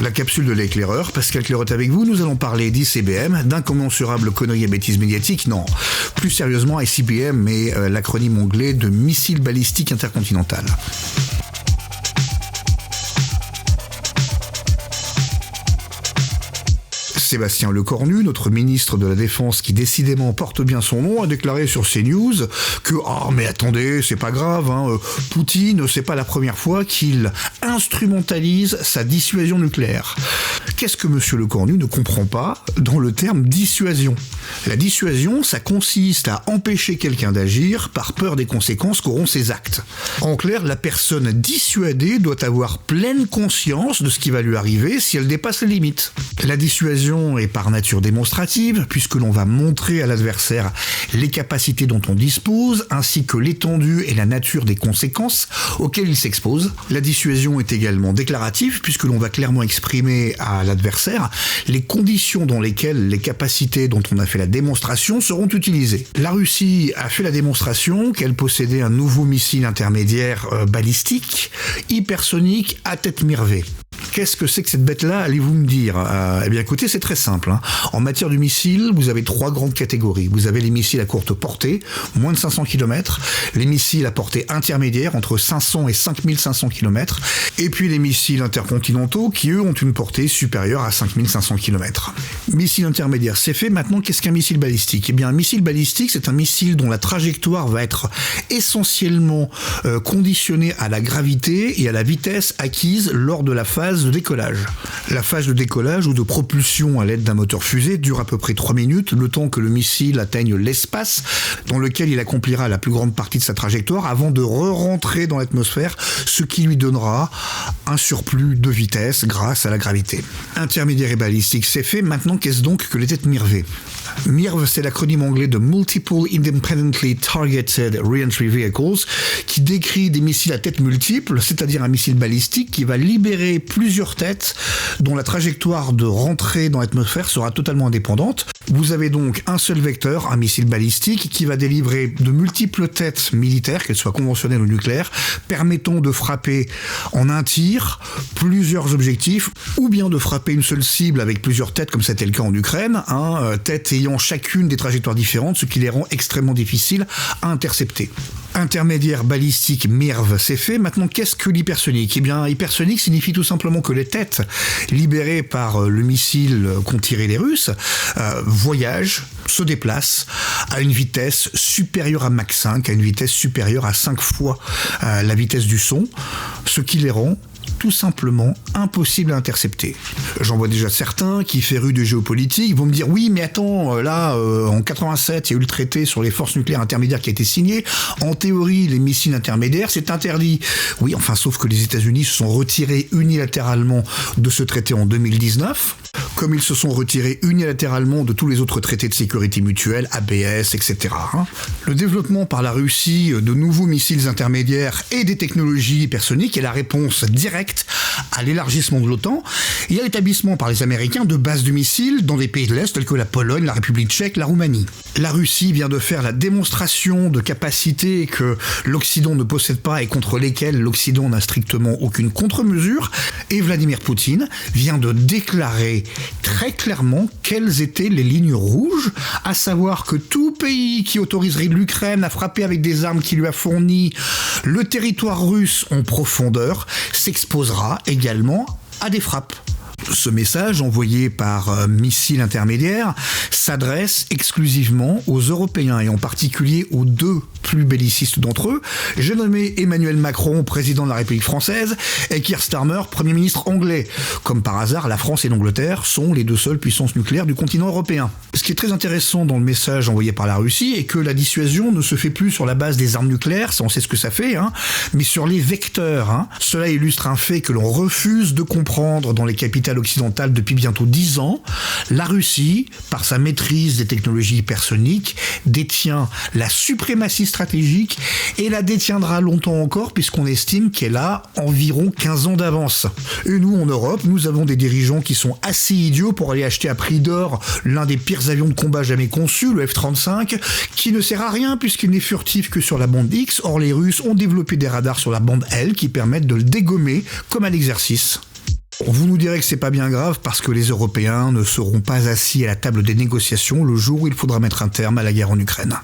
La capsule de l'éclaireur, Pascal Clairot avec vous, nous allons parler d'ICBM, d'incommensurable conneries et bêtises médiatiques, non. Plus sérieusement, ICBM est l'acronyme anglais de Missile Balistique Intercontinental. Sébastien Lecornu, notre ministre de la Défense qui décidément porte bien son nom, a déclaré sur CNews que « Ah, mais attendez, c'est pas grave, Poutine, c'est pas la première fois qu'il instrumentalise sa dissuasion nucléaire. » Qu'est-ce que monsieur Lecornu ne comprend pas dans le terme dissuasion ? La dissuasion, ça consiste à empêcher quelqu'un d'agir par peur des conséquences qu'auront ses actes. En clair, la personne dissuadée doit avoir pleine conscience de ce qui va lui arriver si elle dépasse les limites. La dissuasion est par nature démonstrative, puisque l'on va montrer à l'adversaire les capacités dont on dispose, ainsi que l'étendue et la nature des conséquences auxquelles il s'expose. La dissuasion est également déclarative, puisque l'on va clairement exprimer à l'adversaire les conditions dans lesquelles les capacités dont on a fait la démonstration seront utilisées. La Russie a fait la démonstration qu'elle possédait un nouveau missile intermédiaire balistique, hypersonique à tête Mirvé. Qu'est-ce que c'est que cette bête-là, allez-vous me dire ? Eh bien écoutez, c'est très simple. En matière de missiles, vous avez 3 grandes catégories. Vous avez les missiles à courte portée, moins de 500 km, les missiles à portée intermédiaire, entre 500 et 5500 km, et puis les missiles intercontinentaux, qui eux ont une portée supérieure à 5500 km. Missile intermédiaire, c'est fait. Maintenant, qu'est-ce qu'un missile balistique ? Eh bien un missile balistique, c'est un missile dont la trajectoire va être essentiellement conditionnée à la gravité et à la vitesse acquise lors de la phase de décollage. La phase de décollage ou de propulsion à l'aide d'un moteur fusée dure à peu près 3 minutes, le temps que le missile atteigne l'espace dans lequel il accomplira la plus grande partie de sa trajectoire avant de re-rentrer dans l'atmosphère, ce qui lui donnera un surplus de vitesse grâce à la gravité. Intermédiaire et balistique, c'est fait. Maintenant, qu'est-ce donc que les têtes Mirvé ? MIRV, c'est l'acronyme anglais de Multiple Independently Targeted Reentry Vehicles, qui décrit des missiles à tête multiple, c'est-à-dire un missile balistique qui va libérer plusieurs têtes dont la trajectoire de rentrée dans l'atmosphère sera totalement indépendante. Vous avez donc un seul vecteur, un missile balistique, qui va délivrer de multiples têtes militaires, qu'elles soient conventionnelles ou nucléaires, permettant de frapper en un tir plusieurs objectifs, ou bien de frapper une seule cible avec plusieurs têtes, comme c'était le cas en Ukraine, têtes ayant chacune des trajectoires différentes, ce qui les rend extrêmement difficiles à intercepter. Intermédiaire balistique MIRV, c'est fait. Maintenant, qu'est-ce que l'hypersonique ? Eh bien, hypersonique signifie tout simplement que les têtes libérées par le missile qu'ont tiré les Russes voyagent, se déplacent à une vitesse supérieure à Mach 5, à une vitesse supérieure à 5 fois la vitesse du son, ce qui les rend tout simplement impossible à intercepter. J'en vois déjà certains qui, férus de géopolitique, vont me dire « Oui, mais attends, en 87, il y a eu le traité sur les forces nucléaires intermédiaires qui a été signé. En théorie, les missiles intermédiaires, c'est interdit. » Oui, enfin, sauf que les États-Unis se sont retirés unilatéralement de ce traité en 2019, comme ils se sont retirés unilatéralement de tous les autres traités de sécurité mutuelle, ABS, etc. Le développement par la Russie de nouveaux missiles intermédiaires et des technologies hypersoniques est la réponse directe à l'élargissement de l'OTAN et à l'établissement par les Américains de bases de missiles dans des pays de l'Est tels que la Pologne, la République tchèque, la Roumanie. La Russie vient de faire la démonstration de capacités que l'Occident ne possède pas et contre lesquelles l'Occident n'a strictement aucune contre-mesure, et Vladimir Poutine vient de déclarer très clairement quelles étaient les lignes rouges, à savoir que tout pays qui autoriserait l'Ukraine à frapper avec des armes qui lui a fourni le territoire russe en profondeur s'exposera également à des frappes. Ce message, envoyé par missile intermédiaire, s'adresse exclusivement aux Européens et en particulier aux 2 plus bellicistes d'entre eux. J'ai nommé Emmanuel Macron, président de la République française, et Keir Starmer, Premier ministre anglais. Comme par hasard, la France et l'Angleterre sont les 2 seules puissances nucléaires du continent européen. Ce qui est très intéressant dans le message envoyé par la Russie est que la dissuasion ne se fait plus sur la base des armes nucléaires, ça on sait ce que ça fait, mais sur les vecteurs. Cela illustre un fait que l'on refuse de comprendre dans les capitales occidentales depuis bientôt 10 ans. La Russie, par sa maîtrise des technologies hypersoniques, détient la suprématie stratégique et la détiendra longtemps encore puisqu'on estime qu'elle a environ 15 ans d'avance. Et nous, en Europe, nous avons des dirigeants qui sont assez idiots pour aller acheter à prix d'or l'un des pires avions de combat jamais conçus, le F-35, qui ne sert à rien puisqu'il n'est furtif que sur la bande X. Or, les Russes ont développé des radars sur la bande L qui permettent de le dégommer comme à l'exercice. Vous nous direz que c'est pas bien grave parce que les Européens ne seront pas assis à la table des négociations le jour où il faudra mettre un terme à la guerre en Ukraine.